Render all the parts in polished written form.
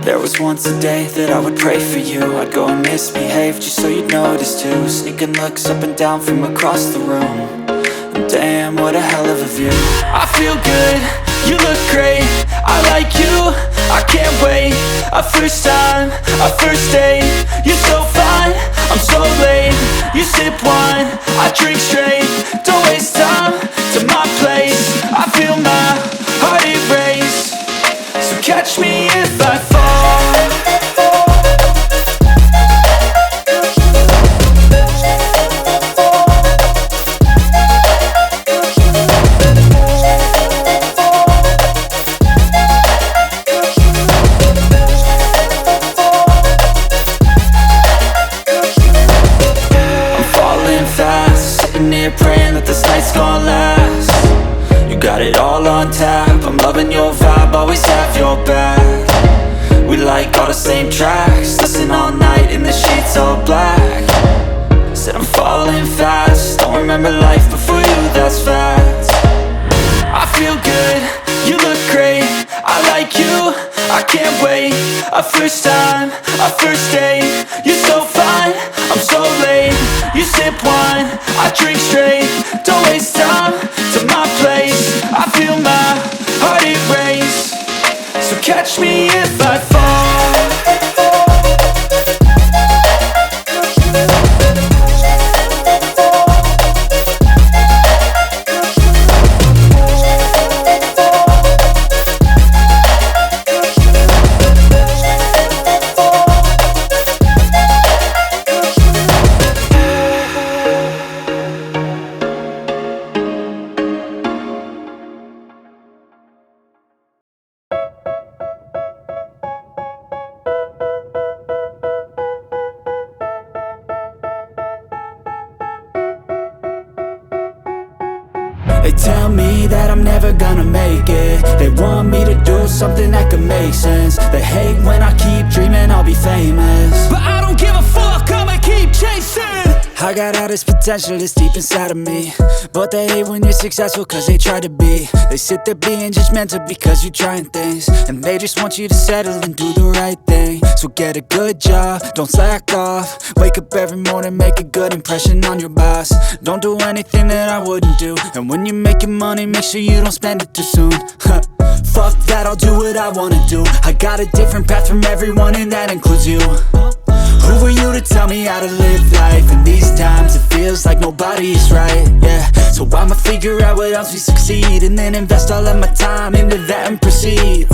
There was once a day that I would pray for you. I'd go and misbehave just so you'd notice too. Sneaking looks up and down from across the room. And damn, what a hell of a view. I feel good, you look great, I like you, I can't wait. A first time, a first date, you're so fine, I'm so late. You sip wine, I drink straight. Don't waste time to my place. I feel my heart erase. So catch me if I fall. Praying that this night's gonna last. You got it all on tap, I'm loving your vibe, always have your back. We like all the same tracks, listen all night in the sheets all black. Said I'm falling fast, don't remember life before you, that's facts. I feel good, you look great, I like you, I can't wait. A first time, a first date, you're so fine, I'm so late. You sip wine, I drink straight. Don't waste time to my place. I feel my heart erase. So catch me if I fall. They tell me that I'm never gonna make it. They want me to do something that could make sense. They hate when I keep dreaming I'll be famous, but I don't give a fuck, I'ma keep chasing. I got all this potential that's deep inside of me, but they hate when you're successful cause they try to be. They sit there being judgmental because you're trying things, and they just want you to settle and do the right thing. So get a good job, don't slack off. Wake up every morning, make a good impression on your boss. Don't do anything that I wouldn't do, and when you're making money, make sure you don't spend it too soon. Fuck that, I'll do what I wanna do. I got a different path from everyone, and that includes you. Who are you to tell me how to live life? In these times it feels like nobody is right, yeah. So I'ma figure out what else we succeed, and then invest all of my time into that and proceed.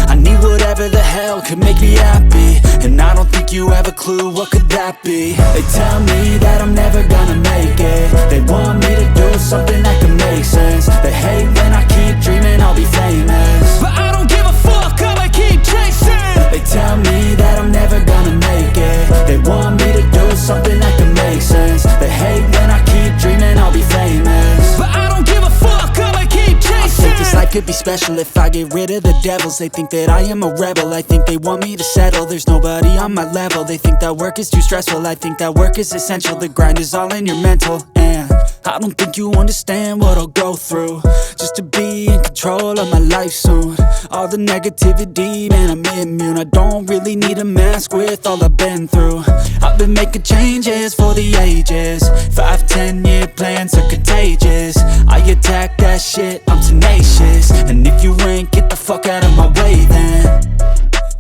I need whatever the hell could make me happy, and I don't think you have a clue what could that be. They tell me that I'm never gonna make it. They want me to do something that could make sense. They hate when I keep dreaming I'll be famous, but I don't give a fuck, I'ma keep chasing. They tell me that I'm never gonna make it. They want me to do something that could make sense. They hate when I keep dreaming I'll be famous, but I don't give a fuck, I'ma keep chasing. I think this life could be special if I get rid of the devils. They think that I am a rebel, I think they want me to settle. There's nobody on my level. They think that work is too stressful, I think that work is essential. The grind is all in your mental, and I don't think you understand what I'll go through just to be in control of my life soon. All the negativity, man, I'm immune. I don't really need a mask with all I've been through. I've been making changes for the ages. 5-10 year plans are contagious. I attack that shit, I'm tenacious. And if you ain't, get the fuck out of my way then.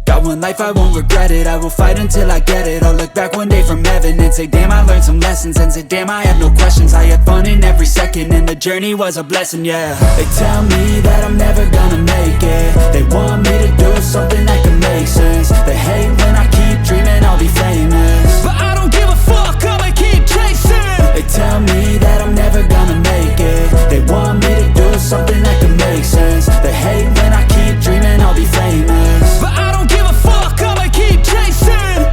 Got one life, I won't regret it. I will fight until I get it. I'll look back one day from heaven and say, damn, I learned some lessons. And say, damn, I had no questions. I had fun in every second, and the journey was a blessing, yeah. They tell me that I'm never gonna make it. They want me to do something that can make sense. They hate when I keep dreaming I'll be famous, but I don't give a fuck, I'ma keep chasing. They tell me that I'm never gonna make it. They want me to do something that can make sense. They hate when I keep dreaming I'll be famous, but I don't give a fuck, I'ma keep chasing.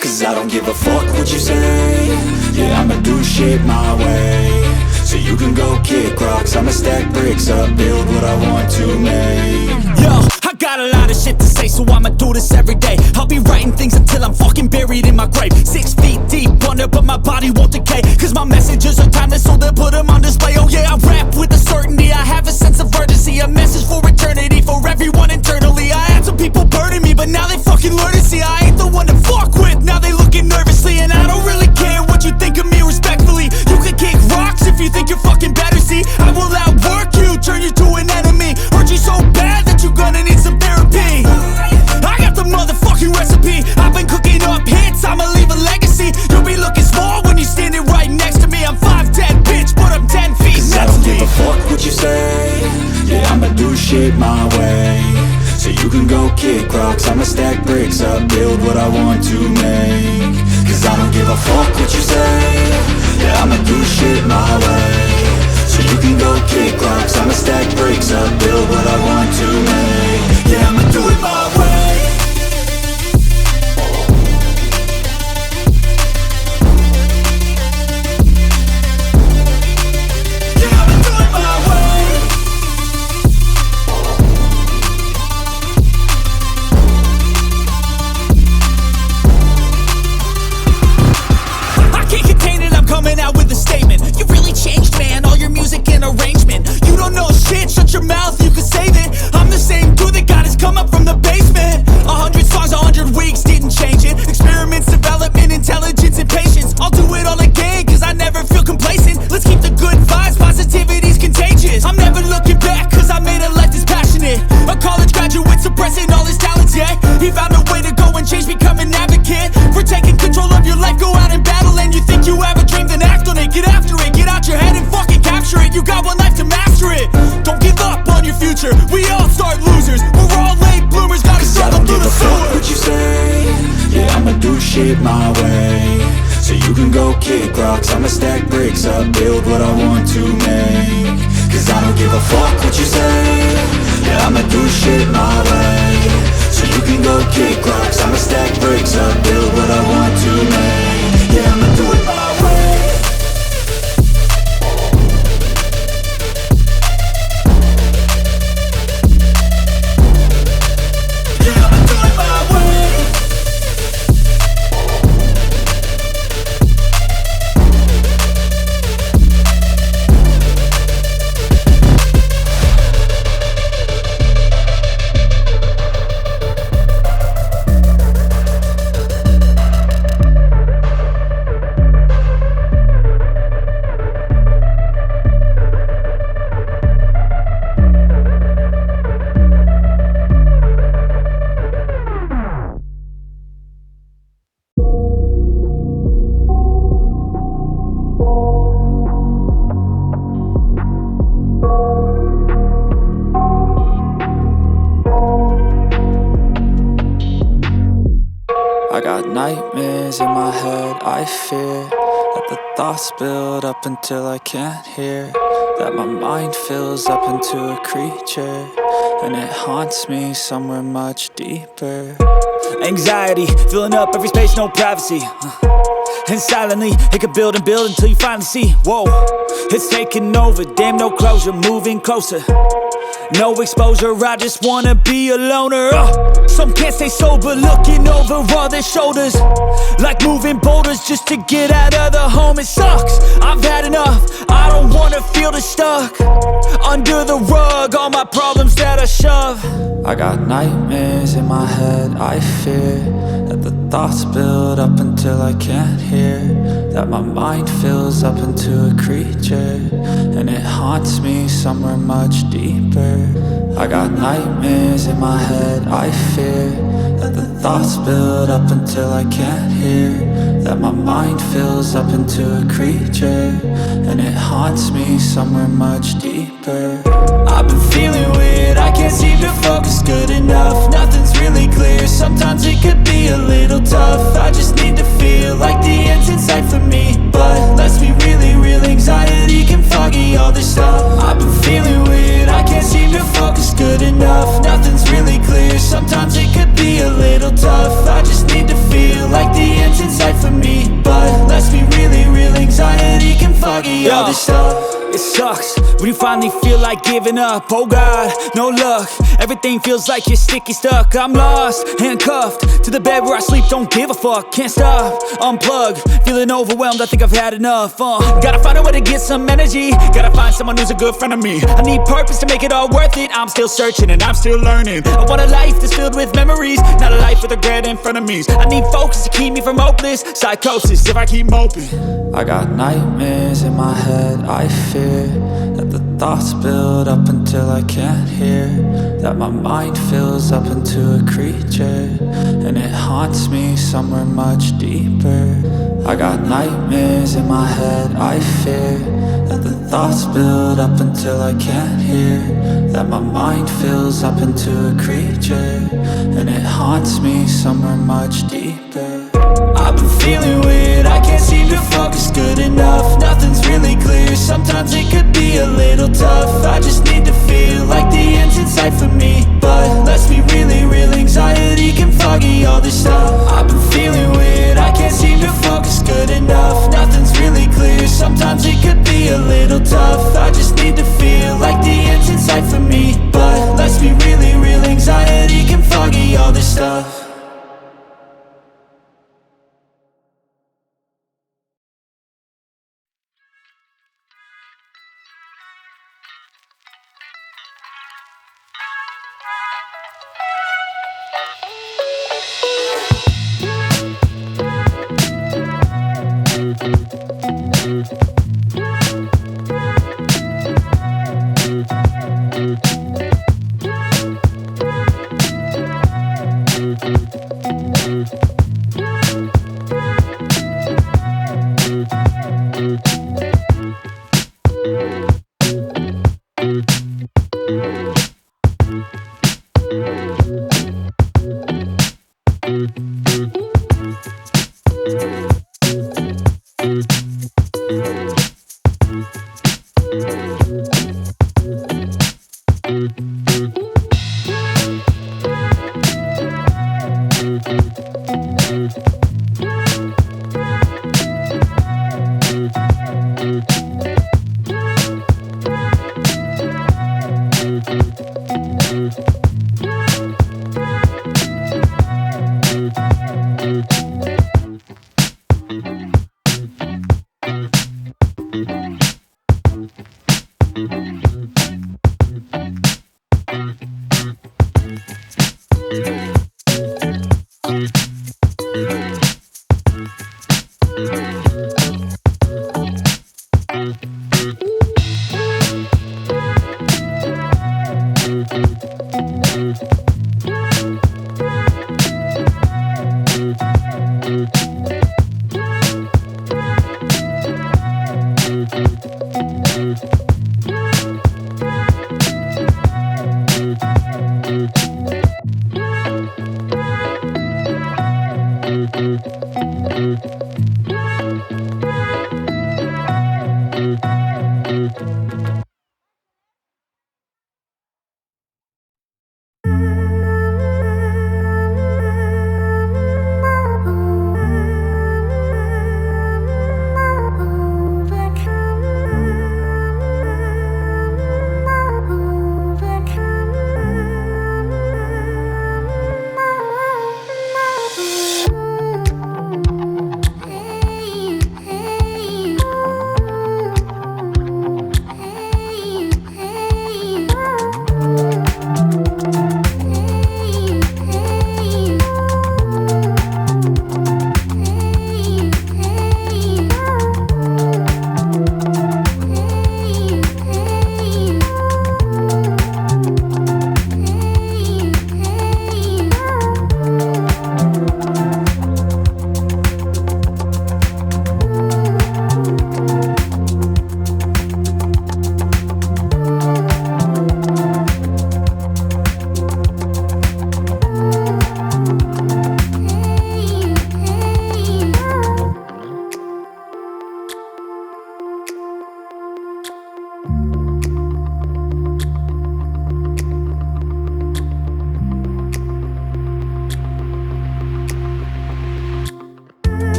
Cause I don't give a fuck what you say. Yeah, I'ma do shit my way. So you can go kick rocks, I'ma stack bricks up, build what I want to make. Yo, I got got a lot of shit to say, so I'ma do this every day. I'll be writing things until I'm fucking buried in my grave. 6 feet deep under, but my body won't decay, cause my messages are timeless, so they'll put them on display. Oh yeah, I rap with a certainty, I have a sense of urgency, a message for eternity, for everyone internally. I had some people burning me, but now they fucking learn to see I ain't the one to fuck with, now they looking nervously. And I don't really care what you think of me, respectfully. You can kick rocks if you think you're fucking better, see I will outwork you, turn you to an enemy, hurt you so bad that you're gonna need some therapy. I got the motherfucking recipe, I've been cooking up hits, I'ma leave a legacy. You'll be looking small when you're standing right next to me. I'm 5'10", bitch, but I'm 10 feet. Cause I don't give a fuck what you say, yeah, I'ma do shit my way. So you can go kick rocks, I'ma stack bricks up, build what I want to make. Cause I don't give a fuck what you say, yeah, I'ma do shit my way. So you can go kick rocks, I'ma stack bricks up, build what I want to make. Yeah, I'ma do it my way. Coming out with a statement. You really changed, man, all your music and arrangement. You don't know shit, shut your mouth, you can save it. I'm the same dude that got his come up from the basement. 100 songs, 100 weeks, didn't change it. Experiments, development, intelligence, and patience. I'll do it all again, cause I never feel complacent. Let's keep the good vibes, positivity's contagious. I'm never looking back, cause I made a life that's passionate. A college graduate suppressing all his talents, yeah. He found a way to go and change, become an advocate for taking control of your life, go out and battle. And you think you have a dream, then act on it, get after it, get out your head and fucking capture it. You got one life to master it. Don't give up on your future, we all start losers. We're all late bloomers, gotta struggle through the sewer. What you say, yeah, I'ma do shit my way. So you can go kick rocks, I'ma stack bricks up, build what I want to make. Cause I don't give a fuck what you say, yeah, I'ma do shit my way. So you can go kick rocks, I'ma stack bricks up, build what I want to make. Yeah, I'ma do it my way. Yeah, I'ma do it my way. I got nightmares in my head, I fear that the thoughts build up until I can't hear, that my mind fills up into a creature, and it haunts me somewhere much deeper. Anxiety, filling up every space, no privacy. And silently, it could build and build until you finally see, whoa, it's taking over, damn no closure, moving closer. No exposure, I just wanna be a loner. Some can't stay sober, looking over all their shoulders, like moving boulders just to get out of the home. It sucks, I've had enough, I don't wanna feel the stuck under the rug, all my problems that I shove. I got nightmares in my head, I fear that the thoughts build up until I can't hear, that my mind fills up into a creature, and it haunts me somewhere much deeper. I got nightmares in my head, I fear that the thoughts build up until I can't hear, that my mind fills up into a creature, and it haunts me somewhere much deeper. I've been feeling weird, I can't seem to focus good enough. Nothing's really clear, sometimes it could be a little tough. I just need to feel like the end's in sight for me, but let's be really real, anxiety can foggy all this stuff. I've been feeling weird, I can't seem to focus good enough. Nothing's really clear, sometimes it could be a little tough. I just need to feel like the end's in sight for me, but let's be really real, anxiety anxiety can foggy all this stuff. It sucks when you finally feel like giving up. Oh God, no luck. Everything feels like you're sticky stuck. I'm lost, handcuffed to the bed where I sleep. Don't give a fuck, can't stop. Unplug, feeling overwhelmed. I think I've had enough. Gotta find a way to get some energy. Gotta find someone who's a good friend of me. I need purpose to make it all worth it. I'm still searching and I'm still learning. I want a life that's filled with memories, not a life with regret and frenemies. I need focus to keep me from hopeless psychosis if I keep moping. I got nightmares in my head. I fear that the thoughts build up until I can't hear, that my mind fills up into a creature, and it haunts me somewhere much deeper. I got nightmares in my head. I fear that the thoughts build up until I can't hear, that my mind fills up into a creature, and it haunts me somewhere much deeper. I've been feeling weird, I can't seem to focus good enough. Nothing's really clear, sometimes it could be a little tough. I just need to feel like the end's in sight for me, but let's be really real, anxiety can foggy all this stuff. I've been feeling weird, I can't seem to focus good enough. Nothing's really clear, sometimes it could be a little tough. I just need to feel like the end's in sight for me, but let's be really real, anxiety can foggy all this stuff.